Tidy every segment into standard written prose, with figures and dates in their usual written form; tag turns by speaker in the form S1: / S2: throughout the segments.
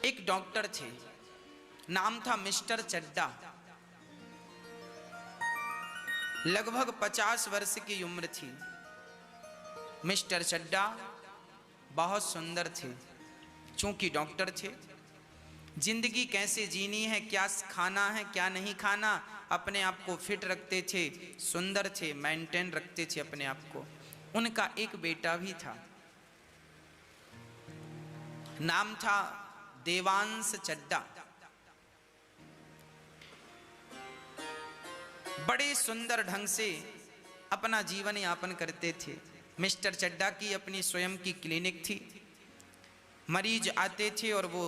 S1: एक डॉक्टर थे, नाम था मिस्टर चड्डा। लगभग 50 वर्ष की उम्र थी। मिस्टर चड्डा बहुत सुंदर थे। चूंकि डॉक्टर थे, जिंदगी कैसे जीनी है, क्या खाना है क्या नहीं खाना, अपने आप को फिट रखते थे, सुंदर थे, मेंटेन रखते थे अपने आप को। उनका एक बेटा भी था, नाम था देवांश चड्डा। बड़े सुंदर ढंग से अपना जीवन यापन करते थे। मिस्टर चड्डा की अपनी स्वयं की क्लिनिक थी। मरीज आते थे और वो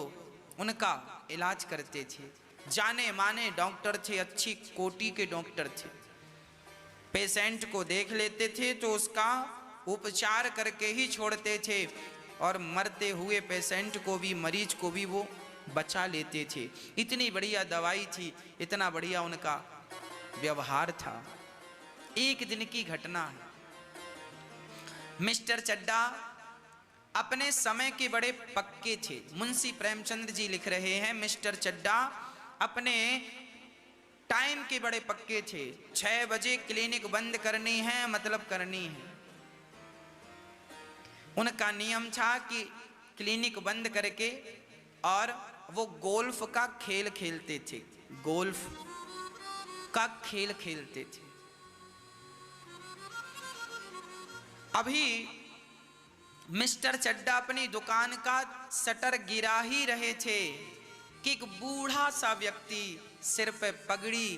S1: उनका इलाज करते थे। जाने माने डॉक्टर थे, अच्छी कोटि के डॉक्टर थे। पेशेंट को देख लेते थे तो उसका उपचार करके ही छोड़ते थे, और मरते हुए पेशेंट को भी, मरीज को भी वो बचा लेते थे। इतनी बढ़िया दवाई थी, इतना बढ़िया उनका व्यवहार था। एक दिन की घटना है, मिस्टर चड्डा अपने समय के बड़े पक्के थे। मुंशी प्रेमचंद जी लिख रहे हैं, मिस्टर चड्डा अपने टाइम के बड़े पक्के थे। 6 बजे क्लिनिक बंद करनी है, मतलब करनी है। उनका नियम था कि क्लिनिक बंद करके और वो गोल्फ का खेल खेलते थे। गोल्फ का खेल खेलते थे। अभी मिस्टर चड्डा अपनी दुकान का शटर गिरा ही रहे थे कि एक बूढ़ा सा व्यक्ति, सिर पे पगड़ी,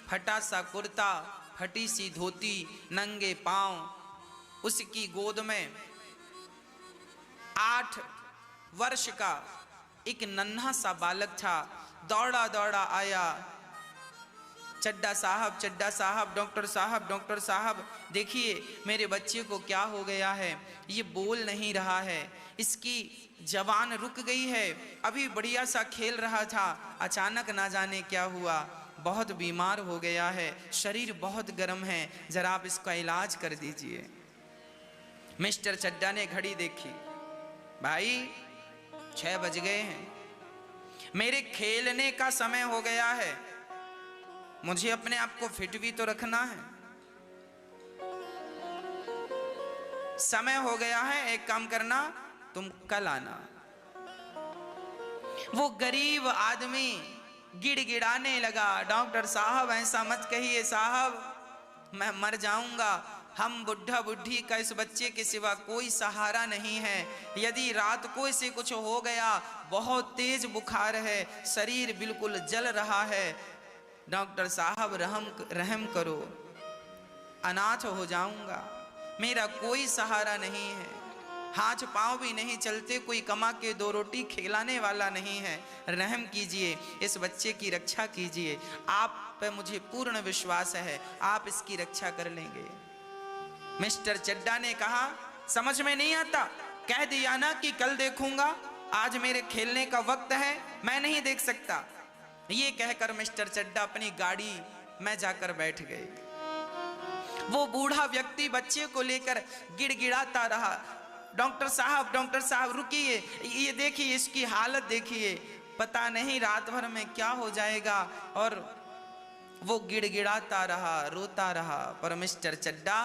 S1: फटा सा कुर्ता, फटी सी धोती, नंगे पांव, उसकी गोद में 8 वर्ष का एक नन्हा सा बालक था। दौड़ा दौड़ा आया, चड्डा साहब, चड्डा साहब, डॉक्टर साहब, डॉक्टर साहब, देखिए मेरे बच्चे को क्या हो गया है, ये बोल नहीं रहा है, इसकी जवान रुक गई है, अभी बढ़िया सा खेल रहा था, अचानक ना जाने क्या हुआ, बहुत बीमार हो गया है, शरीर बहुत गर्म है, जरा आप इसका इलाज कर दीजिए। मिस्टर चड्डा ने घड़ी देखी, भाई 6 बज गए हैं, मेरे खेलने का समय हो गया है, मुझे अपने आप को फिट भी तो रखना है, समय हो गया है, एक काम करना, तुम कल आना। वो गरीब आदमी गिड़गिड़ाने लगा, डॉक्टर साहब ऐसा मत कहिए साहब, मैं मर जाऊंगा, हम बुढ़ा बुढ़ी का इस बच्चे के सिवा कोई सहारा नहीं है, यदि रात को इसे कुछ हो गया, बहुत तेज बुखार है, शरीर बिल्कुल जल रहा है, डॉक्टर साहब रहम करो, अनाथ हो जाऊंगा, मेरा कोई सहारा नहीं है, हाथ पांव भी नहीं चलते, कोई कमा के 2 रोटी खिलाने वाला नहीं है, रहम कीजिए, इस बच्चे की रक्षा कीजिए, आप पे मुझे पूर्ण विश्वास है, आप इसकी रक्षा कर लेंगे। मिस्टर चड्डा ने कहा, समझ में नहीं आता, कह दिया ना कि कल देखूंगा, आज मेरे खेलने का वक्त है, मैं नहीं देख सकता। ये कहकर मिस्टर चड्डा अपनी गाड़ी में जाकर बैठ गए। वो बूढ़ा व्यक्ति बच्चे को लेकर गिड़गिड़ाता रहा, डॉक्टर साहब रुकिए, ये देखिए इसकी हालत देखिए, पता नहीं रात भर में क्या हो जाएगा। और वो गिड़गिड़ाता रहा, रोता रहा, पर मिस्टर चड्डा,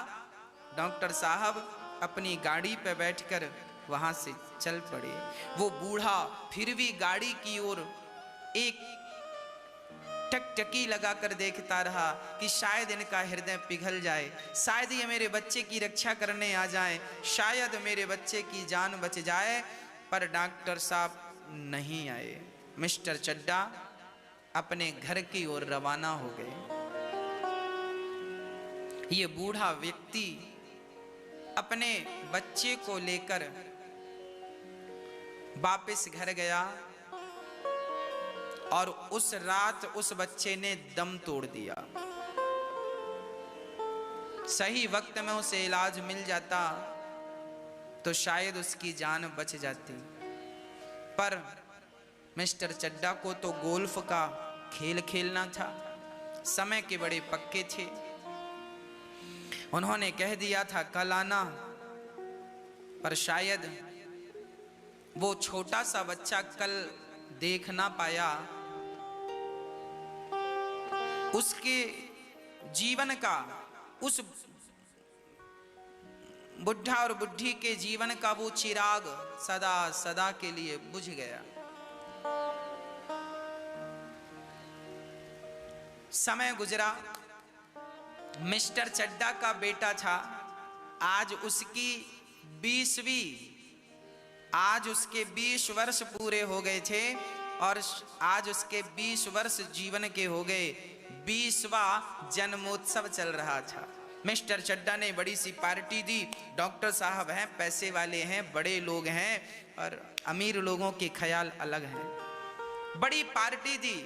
S1: डॉक्टर साहब अपनी गाड़ी पे बैठकर वहां से चल पड़े। वो बूढ़ा फिर भी गाड़ी की ओर एक टकटकी लगाकर देखता रहा कि शायद इनका हृदय पिघल जाए, शायद ये मेरे बच्चे की रक्षा करने आ जाए, शायद मेरे बच्चे की जान बच जाए, पर डॉक्टर साहब नहीं आए। मिस्टर चड्डा अपने घर की ओर रवाना हो गए। ये बूढ़ा व्यक्ति अपने बच्चे को लेकर वापस घर गया और उस रात उस बच्चे ने दम तोड़ दिया। सही वक्त में उसे इलाज मिल जाता तो शायद उसकी जान बच जाती, पर मिस्टर चड्डा को तो गोल्फ का खेल खेलना था, समय के बड़े पक्के थे। उन्होंने कह दिया था कल आना, पर शायद वो छोटा सा बच्चा कल देख ना पाया, उसके जीवन का, उस बुढ़ा और बुढ़ी के जीवन का वो चिराग सदा सदा के लिए बुझ गया। समय गुजरा, मिस्टर चड्डा का बेटा था, आज उसकी 20 वर्ष पूरे हो गए थे और आज उसके 20 वर्ष जीवन के हो गए। 20वां जन्मोत्सव चल रहा था। मिस्टर चड्डा ने बड़ी सी पार्टी दी। डॉक्टर साहब हैं, पैसे वाले हैं, बड़े लोग हैं और अमीर लोगों के ख्याल अलग हैं। बड़ी पार्टी दी।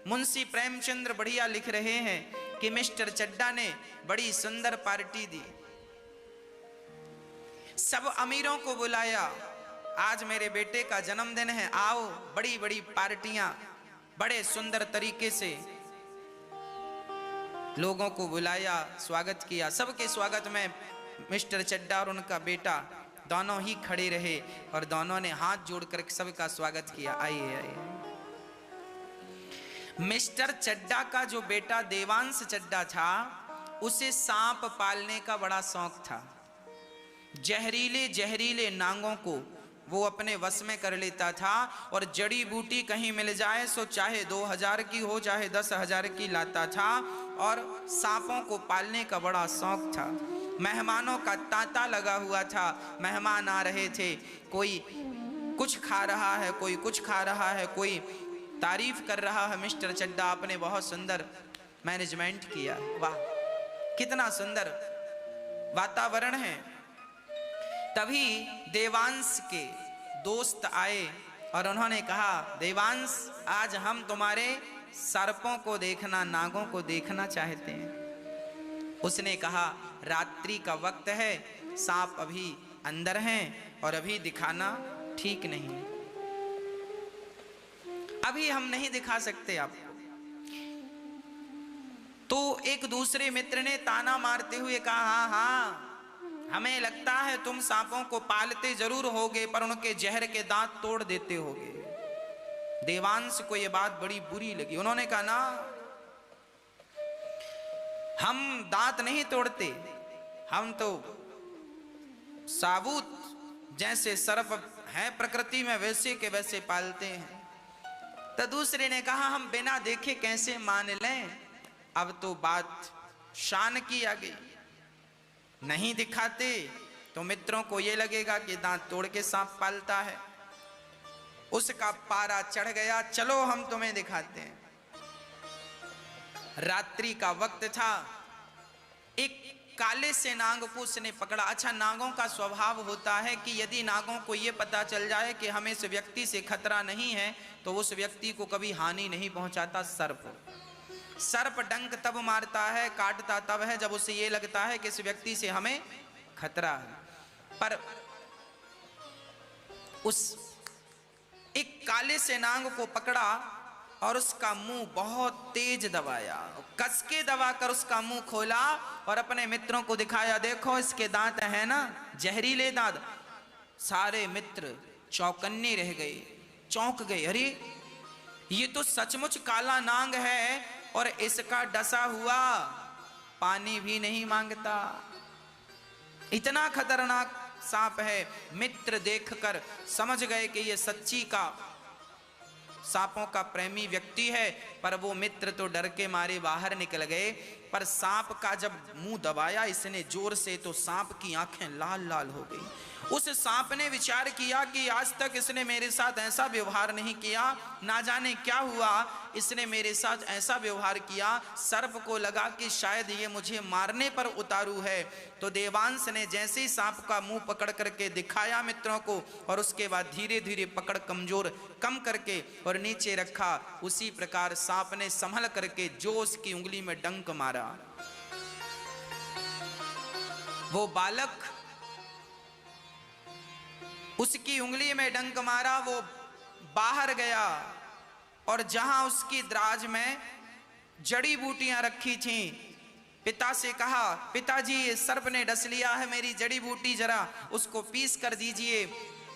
S1: मुंशी प्रेमचंद्र बढ़िया लिख रहे हैं कि मिस्टर चड्डा ने बड़ी सुंदर पार्टी दी। सब अमीरों को बुलाया, आज मेरे बेटे का जन्मदिन है, आओ। बड़ी बड़ी पार्टियां, बड़े सुंदर तरीके से लोगों को बुलाया, स्वागत किया। सबके स्वागत में मिस्टर चड्डा और उनका बेटा दोनों ही खड़े रहे और दोनों ने हाथ जोड़कर सबका स्वागत किया। आइए आइए। मिस्टर चड्डा का जो बेटा देवांश चड्डा था, उसे सांप पालने का बड़ा शौक था। जहरीले जहरीले नांगों को वो अपने वश में कर लेता था और जड़ी बूटी कहीं मिल जाए सो चाहे 2000 की हो चाहे 10,000 की लाता था और सांपों को पालने का बड़ा शौक था। मेहमानों का तांता लगा हुआ था। मेहमान आ रहे थे, कोई कुछ खा रहा है, कोई कुछ खा रहा है, कोई तारीफ कर रहा है। मिस्टर चड्डा आपने बहुत सुंदर मैनेजमेंट किया, वाह कितना सुंदर वातावरण है। तभी देवांश के दोस्त आए और उन्होंने कहा, देवांश आज हम तुम्हारे सर्पों को देखना, नागों को देखना चाहते हैं। उसने कहा, रात्रि का वक्त है, सांप अभी अंदर हैं और अभी दिखाना ठीक नहीं है, अभी हम नहीं दिखा सकते आपको। तो एक दूसरे मित्र ने ताना मारते हुए कहा, हाँ हाँ हमें लगता है तुम सांपों को पालते जरूर होगे पर उनके जहर के दांत तोड़ देते होगे। देवांश को यह बात बड़ी बुरी लगी। उन्होंने कहा, ना हम दांत नहीं तोड़ते, हम तो साबुत जैसे सर्प हैं प्रकृति में वैसे के वैसे पालते हैं। तो दूसरे ने कहा, हम बिना देखे कैसे मान लें, अब तो बात शान की आ गई। नहीं दिखाते तो मित्रों को यह लगेगा कि दांत तोड़ के सांप पालता है। उसका पारा चढ़ गया, चलो हम तुम्हें दिखाते हैं। रात्रि का वक्त था। एक काले से नाग को उसने पकड़ा। अच्छा, नागों का स्वभाव होता है कि यदि नागों को यह पता चल जाए कि हमें इस व्यक्ति से खतरा नहीं है तो उस व्यक्ति को कभी हानि नहीं पहुंचाता। सर्प डंक तब मारता है, काटता तब है जब उसे ये लगता है कि इस व्यक्ति से हमें खतरा है। पर उस एक काले से नाग को पकड़ा और उसका मुंह बहुत तेज दबाया, कस के दबाकर उसका मुंह खोला और अपने मित्रों को दिखाया, देखो इसके दांत हैं ना, जहरीले दांत। सारे मित्र चौकन्ने रह गए, चौंक गए। अरे ये तो सचमुच काला नाग है और इसका डसा हुआ पानी भी नहीं मांगता, इतना खतरनाक सांप है। मित्र देखकर समझ गए कि ये सच्ची का सांपों का प्रेमी व्यक्ति है, पर वो मित्र तो डर के मारे बाहर निकल गए। पर सांप का जब मुंह दबाया इसने जोर से, तो सांप की आंखें लाल लाल हो गई। उस सांप ने विचार किया कि आज तक इसने मेरे साथ ऐसा व्यवहार नहीं किया, ना जाने क्या हुआ इसने मेरे साथ ऐसा व्यवहार किया। सर्प को लगा कि शायद ये मुझे मारने पर उतारू है। तो देवांश ने जैसे ही सांप का मुंह पकड़ करके दिखाया मित्रों को, और उसके बाद धीरे धीरे पकड़ कमजोर कम करके और नीचे रखा, उसी प्रकार सांप ने संभल करके जो उसकी उंगली में डंक मारा, वो बालक उसकी उंगली में डंक मारा, वो बाहर गया और जहां उसकी दराज में जड़ी बूटियां रखी थीं, पिता से कहा, पिताजी ये सर्प ने डस लिया है मेरी जड़ी बूटी, जरा उसको पीस कर दीजिए।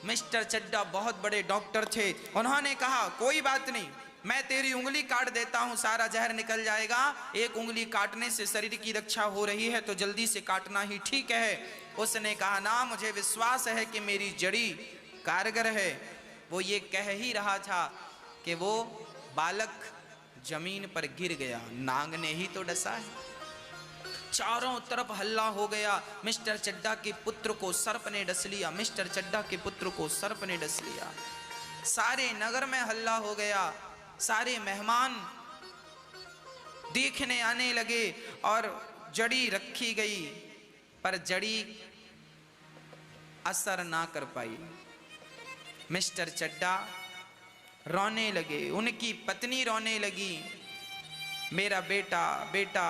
S1: मिस्टर चड्डा बहुत बड़े डॉक्टर थे। उन्होंने कहा कोई बात नहीं, मैं तेरी उंगली काट देता हूं, सारा जहर निकल जाएगा। एक उंगली काटने से शरीर की रक्षा हो रही है तो जल्दी से काटना ही ठीक है। उसने कहा ना, मुझे विश्वास है कि मेरी जड़ी कारगर है। वो ये कह ही रहा था कि वो बालक जमीन पर गिर गया। नाग ने ही तो डसा है। चारों तरफ हल्ला हो गया। मिस्टर चड्डा के पुत्र को सर्प ने डस लिया, मिस्टर चड्डा के पुत्र को सर्प ने डस लिया। सारे नगर में हल्ला हो गया। सारे मेहमान देखने आने लगे और जड़ी रखी गई, पर जड़ी असर ना कर पाई। मिस्टर चड्डा रोने लगे, उनकी पत्नी रोने लगी, मेरा बेटा बेटा,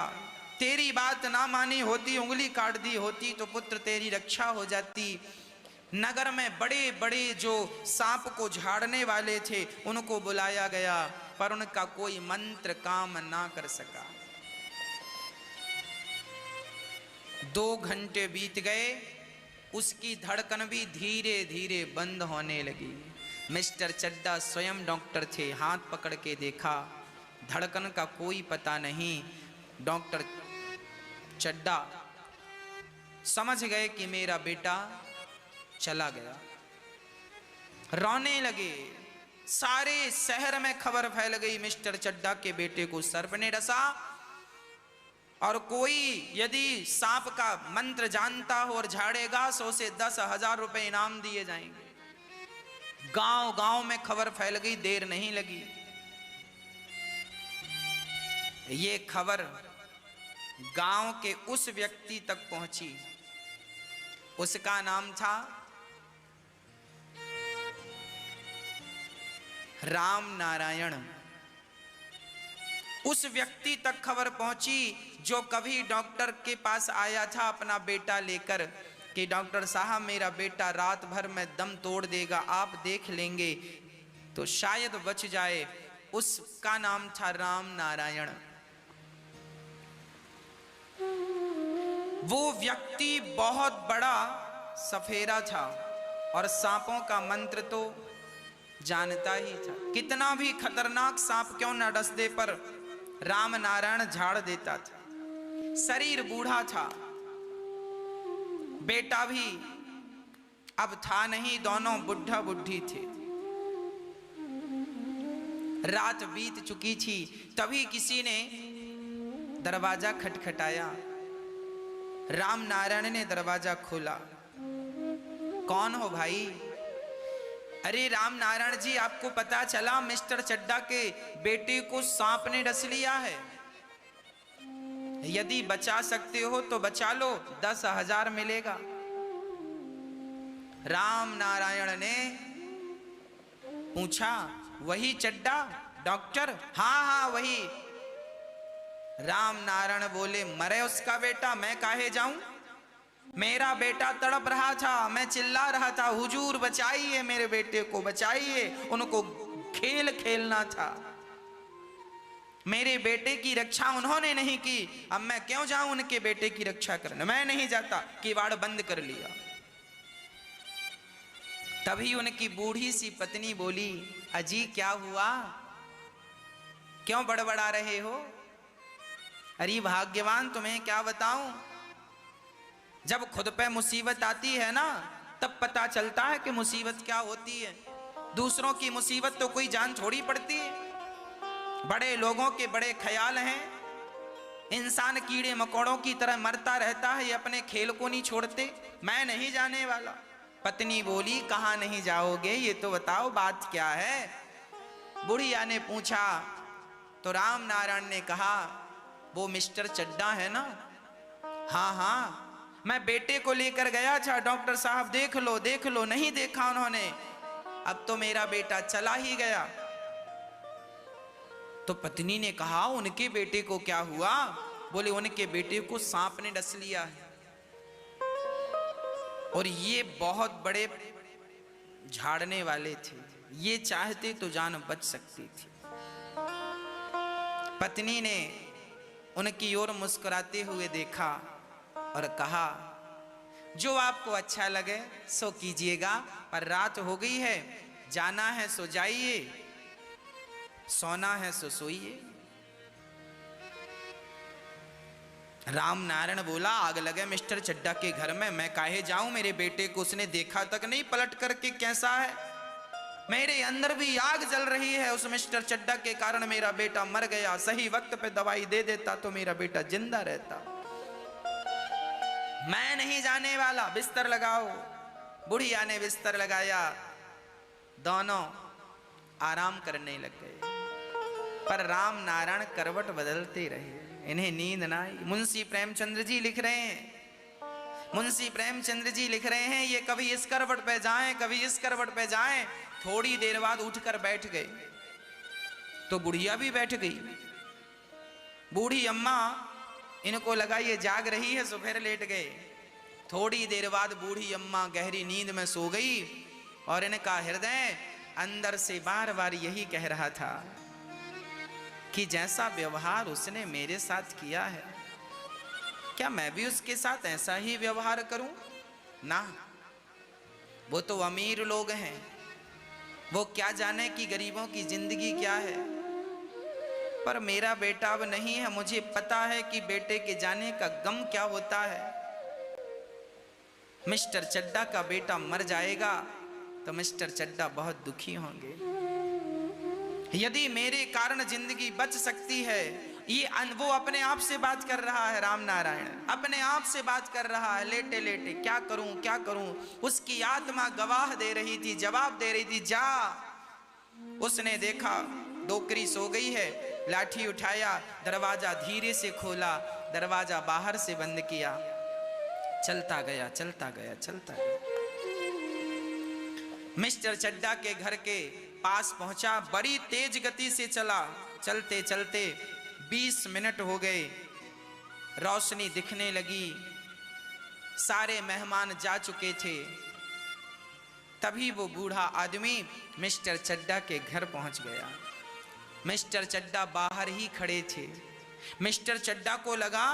S1: तेरी बात ना मानी होती, उंगली काट दी होती तो पुत्र तेरी रक्षा हो जाती। नगर में बड़े बड़े जो सांप को झाड़ने वाले थे उनको बुलाया गया, पर उनका कोई मंत्र काम ना कर सका। 2 घंटे बीत गए, उसकी धड़कन भी धीरे धीरे बंद होने लगी। मिस्टर चड्डा स्वयं डॉक्टर थे, हाथ पकड़ के देखा, धड़कन का कोई पता नहीं। डॉक्टर चड्डा समझ गए कि मेरा बेटा चला गया। रोने लगे, सारे शहर में खबर फैल गई, मिस्टर चड्डा के बेटे को सर्प ने डसा। और कोई यदि सांप का मंत्र जानता हो और झाड़ेगा सो से 10,000 रुपए इनाम दिए जाएंगे। गांव गांव में खबर फैल गई, देर नहीं लगी। ये खबर गांव के उस व्यक्ति तक पहुंची, उसका नाम था राम नारायण। उस व्यक्ति तक खबर पहुंची जो कभी डॉक्टर के पास आया था अपना बेटा लेकर कि डॉक्टर साहब मेरा बेटा रात भर में दम तोड़ देगा, आप देख लेंगे तो शायद बच जाए। उसका नाम था राम नारायण। वो व्यक्ति बहुत बड़ा सफेरा था और सांपों का मंत्र तो जानता ही था। कितना भी खतरनाक सांप क्यों न डस दे, पर राम नारायण झाड़ देता था। शरीर बूढ़ा था, बेटा भी अब था नहीं, दोनों बुढ़ा बुढ़ी थे। रात बीत चुकी थी, तभी किसी ने दरवाजा खटखटाया। राम नारायण ने दरवाजा खोला। कौन हो भाई? अरे राम नारायण जी, आपको पता चला मिस्टर चड्डा के बेटे को सांप ने डस लिया है, यदि बचा सकते हो तो बचा लो, 10,000 मिलेगा। राम नारायण ने पूछा, वही चड्डा डॉक्टर? हाँ हाँ वही। राम नारायण बोले, मरे उसका बेटा, मैं काहे जाऊं? मेरा बेटा तड़प रहा था, मैं चिल्ला रहा था, हुजूर बचाइए मेरे बेटे को, बचाइए, उनको खेल खेलना था, मेरे बेटे की रक्षा उन्होंने नहीं की, अब मैं क्यों जाऊं उनके बेटे की रक्षा करने? मैं नहीं जाता। किवाड़ बंद कर लिया। तभी उनकी बूढ़ी सी पत्नी बोली, अजी क्या हुआ, क्यों बड़बड़ा रहे हो? अरे भाग्यवान, तुम्हें क्या बताऊं, जब खुद पे मुसीबत आती है ना तब पता चलता है कि मुसीबत क्या होती है। दूसरों की मुसीबत तो कोई जान छोड़ी पड़ती है। बड़े लोगों के बड़े ख्याल हैं, इंसान कीड़े मकोड़ों की तरह मरता रहता है, ये अपने खेल को नहीं छोड़ते। मैं नहीं जाने वाला। पत्नी बोली, कहाँ नहीं जाओगे, ये तो बताओ बात क्या है? बुढ़िया ने पूछा तो राम नारायण ने कहा, वो मिस्टर चड्डा है ना? हाँ हाँ, मैं बेटे को लेकर गया था, डॉक्टर साहब देख लो देख लो, नहीं देखा उन्होंने, अब तो मेरा बेटा चला ही गया। तो पत्नी ने कहा, उनके बेटे को क्या हुआ? बोले, उनके बेटे को सांप ने डस लिया है, और ये बहुत बड़े झाड़ने वाले थे, ये चाहते तो जान बच सकती थी। पत्नी ने उनकी ओर मुस्कुराते हुए देखा और कहा, जो आपको अच्छा लगे सो कीजिएगा, पर रात हो गई है, जाना है सो जाइए, सोना है सो सोइए। राम नारायण बोला, आग लगे मिस्टर चड्डा के घर में, मैं काहे जाऊं, मेरे बेटे को उसने देखा तक नहीं पलट करके कैसा है, मेरे अंदर भी आग जल रही है, उस मिस्टर चड्डा के कारण मेरा बेटा मर गया, सही वक्त पे दवाई दे देता तो मेरा बेटा जिंदा रहता। मैं नहीं जाने वाला, बिस्तर लगाओ। बुढ़िया ने बिस्तर लगाया, दोनों आराम करने लग गए। पर राम नारायण करवट बदलते रहे, इन्हें नींद ना आई। मुंशी प्रेमचंद्र जी लिख रहे हैं, मुंशी प्रेमचंद्र जी लिख रहे हैं, ये कभी इस करवट पे जाएं, कभी इस करवट पे जाएं। थोड़ी देर बाद उठकर बैठ गए तो बुढ़िया भी बैठ गई। बूढ़ी अम्मा इनको लगा ये जाग रही है, सो फिर लेट गए। थोड़ी देर बाद बूढ़ी अम्मा गहरी नींद में सो गई और इनका हृदय अंदर से बार बार यही कह रहा था कि जैसा व्यवहार उसने मेरे साथ किया है, क्या मैं भी उसके साथ ऐसा ही व्यवहार करूं? ना, वो तो अमीर लोग हैं, वो क्या जाने कि गरीबों की जिंदगी क्या है। पर मेरा बेटा अब नहीं है, मुझे पता है कि बेटे के जाने का गम क्या होता है। मिस्टर चड्डा का बेटा मर जाएगा तो मिस्टर चड्डा बहुत दुखी होंगे। यदि मेरे कारण जिंदगी बच सकती है, ये वो अपने आप से बात कर रहा है, राम नारायण अपने आप से बात कर रहा है लेटे लेटे, क्या करूं क्या करूं। उसकी आत्मा गवाह दे रही थी, जवाब दे रही थी, जा। उसने देखा डोकरी सो गई है, लाठी उठाया, दरवाजा धीरे से खोला, दरवाजा बाहर से बंद किया, चलता गया चलता गया चलता गया। मिस्टर चड्डा के घर के पास पहुंचा, बड़ी तेज गति से चला, चलते चलते 20 मिनट हो गए, रोशनी दिखने लगी, सारे मेहमान जा चुके थे। तभी वो बूढ़ा आदमी मिस्टर चड्डा के घर पहुंच गया। मिस्टर चड्डा बाहर ही खड़े थे। मिस्टर चड्डा को लगा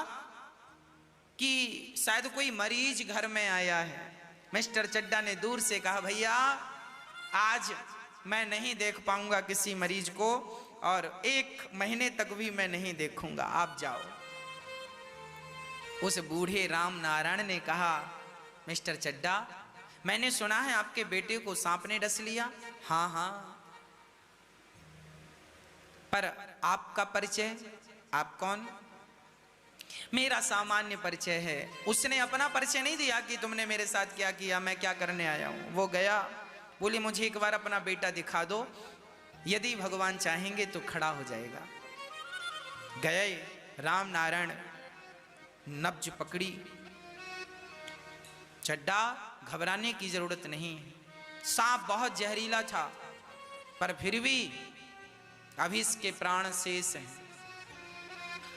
S1: कि शायद कोई मरीज घर में आया है। मिस्टर चड्डा ने दूर से कहा, भैया आज मैं नहीं देख पाऊंगा किसी मरीज को, और 1 महीने तक भी मैं नहीं देखूंगा, आप जाओ। उस बूढ़े राम नारायण ने कहा, मिस्टर चड्डा, मैंने सुना है आपके बेटे को सांप ने डस लिया। हाँ हाँ, पर आपका परिचय, आप कौन? मेरा सामान्य परिचय है। उसने अपना परिचय नहीं दिया कि तुमने मेरे साथ क्या किया, मैं क्या करने आया हूं। वो गया, बोले मुझे एक बार अपना बेटा दिखा दो, यदि भगवान चाहेंगे तो खड़ा हो जाएगा। गए, राम नारायण नब्ज पकड़ी। चड्डा, घबराने की जरूरत नहीं, सांप बहुत जहरीला था, पर फिर भी अभी इसके प्राण शेष हैं।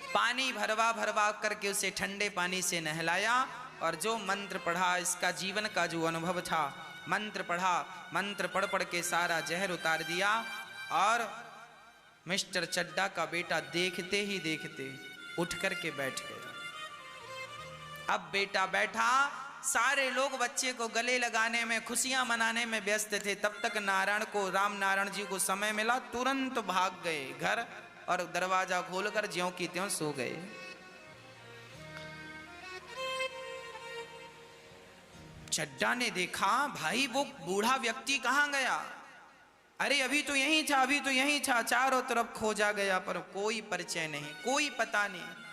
S1: पानी भरवा भरवा करके उसे ठंडे पानी से नहलाया, और जो मंत्र पढ़ा, इसका जीवन का जो अनुभव था, मंत्र पढ़ा, मंत्र पढ़ पढ़ के सारा जहर उतार दिया। और मिस्टर चड्डा का बेटा देखते ही देखते उठ करके बैठ गया। अब बेटा बैठा, सारे लोग बच्चे को गले लगाने में, खुशियां मनाने में व्यस्त थे। तब तक नारायण को, राम नारायण जी को समय मिला, तुरंत भाग गए घर और दरवाजा खोलकर ज्यों की त्यों सो गए। चड्डा ने देखा, भाई वो बूढ़ा व्यक्ति कहां गया? अरे अभी तो यही था, अभी तो यही था, चारों तरफ खोजा गया पर कोई परिचय नहीं, कोई पता नहीं।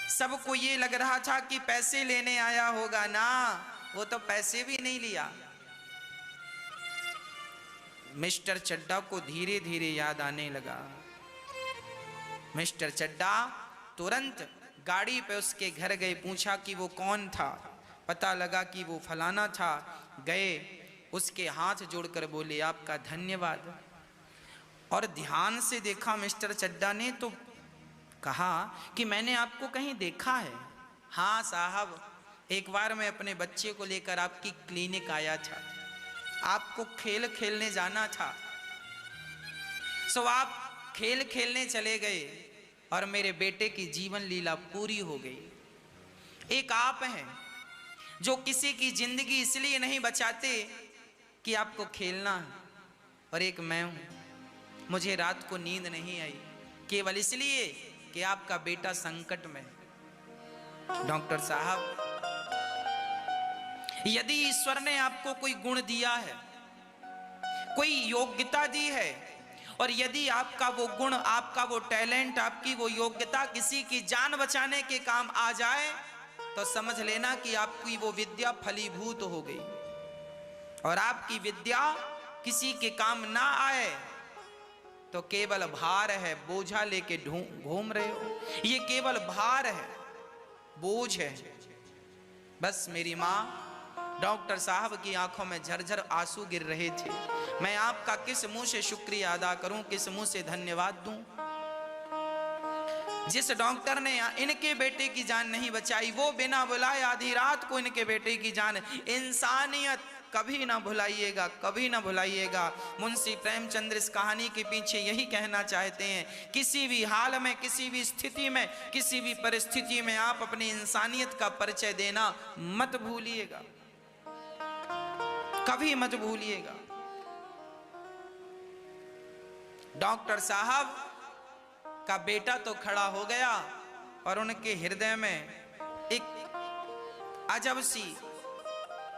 S1: सबको ये लग रहा था कि पैसे लेने आया होगा, ना, वो तो पैसे भी नहीं लिया। मिस्टर चड्डा को धीरे धीरे याद आने लगा। मिस्टर चड्डा तुरंत गाड़ी पे उसके घर गए, पूछा कि वो कौन था। पता लगा कि वो फलाना था। गए, उसके हाथ जोड़कर बोले, आपका धन्यवाद। और ध्यान से देखा मिस्टर चड्डा ने, तो कहा कि मैंने आपको कहीं देखा है। हाँ साहब, एक बार मैं अपने बच्चे को लेकर आपकी क्लिनिक आया था, आपको खेल खेलने जाना था, सो आप खेल खेलने चले गए और मेरे बेटे की जीवन लीला पूरी हो गई। एक आप हैं जो किसी की जिंदगी इसलिए नहीं बचाते कि आपको खेलना है, और एक मैं हूं, मुझे रात को नींद नहीं आई केवल इसलिए कि आपका बेटा संकट में। डॉक्टर साहब, यदि ईश्वर ने आपको कोई गुण दिया है, कोई योग्यता दी है, और यदि आपका वो गुण, आपका वो टैलेंट, आपकी वो योग्यता किसी की जान बचाने के काम आ जाए, तो समझ लेना कि आपकी वो विद्या फलीभूत हो गई। और आपकी विद्या किसी के काम ना आए तो केवल भार है, बोझा लेके घूम रहे हो, ये केवल भार है, बोझ है। बस मेरी माँ डॉक्टर साहब की आंखों में झरझर आंसू गिर रहे थे। मैं आपका किस मुंह से शुक्रिया अदा करूं, किस मुंह से धन्यवाद दूं। जिस डॉक्टर ने इनके बेटे की जान नहीं बचाई, वो बिना बुलाए आधी रात को इनके बेटे की जान। इंसानियत कभी ना भुलाइएगा, कभी ना भुलाइएगा। मुंशी प्रेमचंद्र इस कहानी के पीछे यही कहना चाहते हैं, किसी भी हाल में, किसी भी स्थिति में, किसी भी परिस्थिति में आप अपनी इंसानियत का परिचय देना मत भूलिएगा, कभी मत भूलिएगा। डॉक्टर साहब का बेटा तो खड़ा हो गया और उनके हृदय में एक अजब सी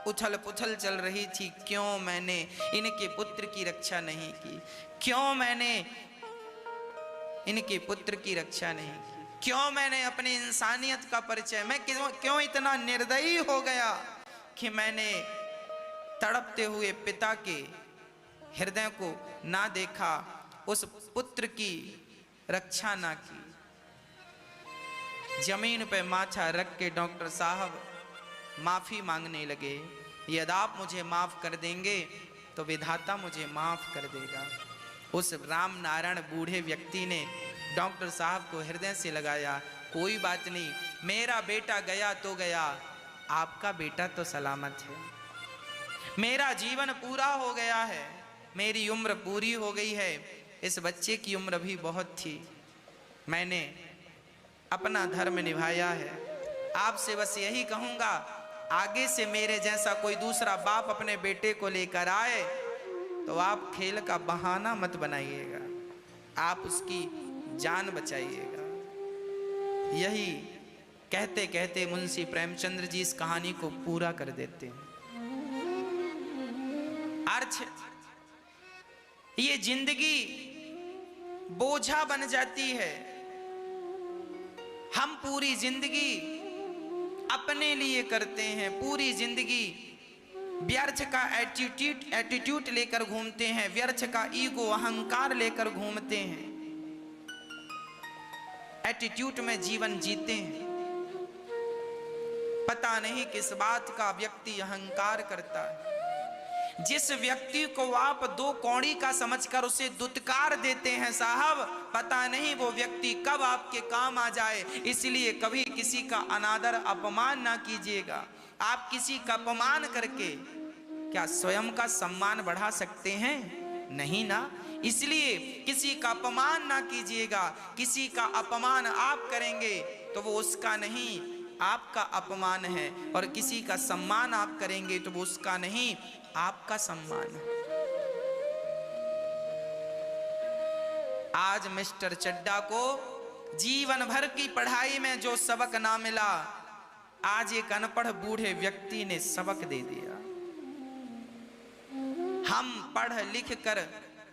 S1: उथल पुथल चल रही थी। क्यों मैंने इनके पुत्र की रक्षा नहीं की, क्यों मैंने इनके पुत्र की रक्षा नहीं की, क्यों मैंने अपनी इंसानियत का परिचय, मैं क्यों इतना निर्दयी हो गया कि मैंने तड़पते हुए पिता के हृदय को ना देखा, उस पुत्र की रक्षा ना की। जमीन पे माथा रख के डॉक्टर साहब माफी मांगने लगे। यदि आप मुझे माफ कर देंगे तो विधाता मुझे माफ कर देगा। उस राम नारायण बूढ़े व्यक्ति ने डॉक्टर साहब को हृदय से लगाया। कोई बात नहीं, मेरा बेटा गया तो गया, आपका बेटा तो सलामत है। मेरा जीवन पूरा हो गया है, मेरी उम्र पूरी हो गई है, इस बच्चे की उम्र भी बहुत थी, मैंने अपना धर्म निभाया है। आपसे बस यही कहूँगा, आगे से मेरे जैसा कोई दूसरा बाप अपने बेटे को लेकर आए तो आप खेल का बहाना मत बनाइएगा, आप उसकी जान बचाइएगा। यही कहते कहते मुंशी प्रेमचंद्र जी इस कहानी को पूरा कर देते हैं। अर्थ, ये जिंदगी बोझा बन जाती है। हम पूरी जिंदगी अपने लिए करते हैं, पूरी जिंदगी व्यर्थ का एटीट्यूड लेकर घूमते हैं, व्यर्थ का ईगो, अहंकार लेकर घूमते हैं, एटीट्यूड में जीवन जीते हैं। पता नहीं किस बात का व्यक्ति अहंकार करता है। जिस व्यक्ति को आप दो कौड़ी का समझकर उसे दुत्कार देते हैं साहब, पता नहीं वो व्यक्ति कब आपके काम आ जाए। इसलिए कभी किसी का अनादर, अपमान ना कीजिएगा। आप किसी का अपमान करके क्या स्वयं का सम्मान बढ़ा सकते हैं? नहीं ना। इसलिए किसी का अपमान ना कीजिएगा। किसी का अपमान आप करेंगे तो वो उसका नहीं, आपका अपमान है, और किसी का सम्मान आप करेंगे तो वो उसका नहीं, आपका सम्मान है। आज मिस्टर चड्डा को जीवन भर की पढ़ाई में जो सबक ना मिला, आज एक अनपढ़ बूढ़े व्यक्ति ने सबक दे दिया। हम पढ़ लिख कर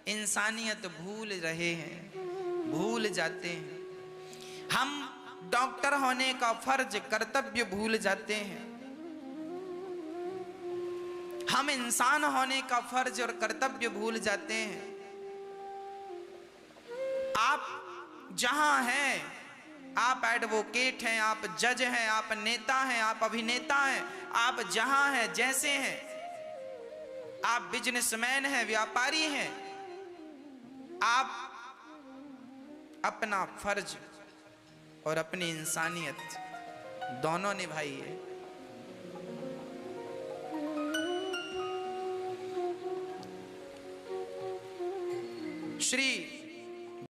S1: इंसानियत भूल रहे हैं, भूल जाते हैं। हम डॉक्टर होने का फर्ज, कर्तव्य भूल जाते हैं। हम इंसान होने का फर्ज और कर्तव्य भूल जाते हैं। आप जहां हैं, आप एडवोकेट हैं, आप जज हैं, आप नेता हैं, आप अभिनेता हैं, आप जहां हैं, जैसे हैं, आप बिजनेसमैन हैं, व्यापारी हैं, आप अपना फर्ज और अपनी इंसानियत दोनों निभाइए। श्री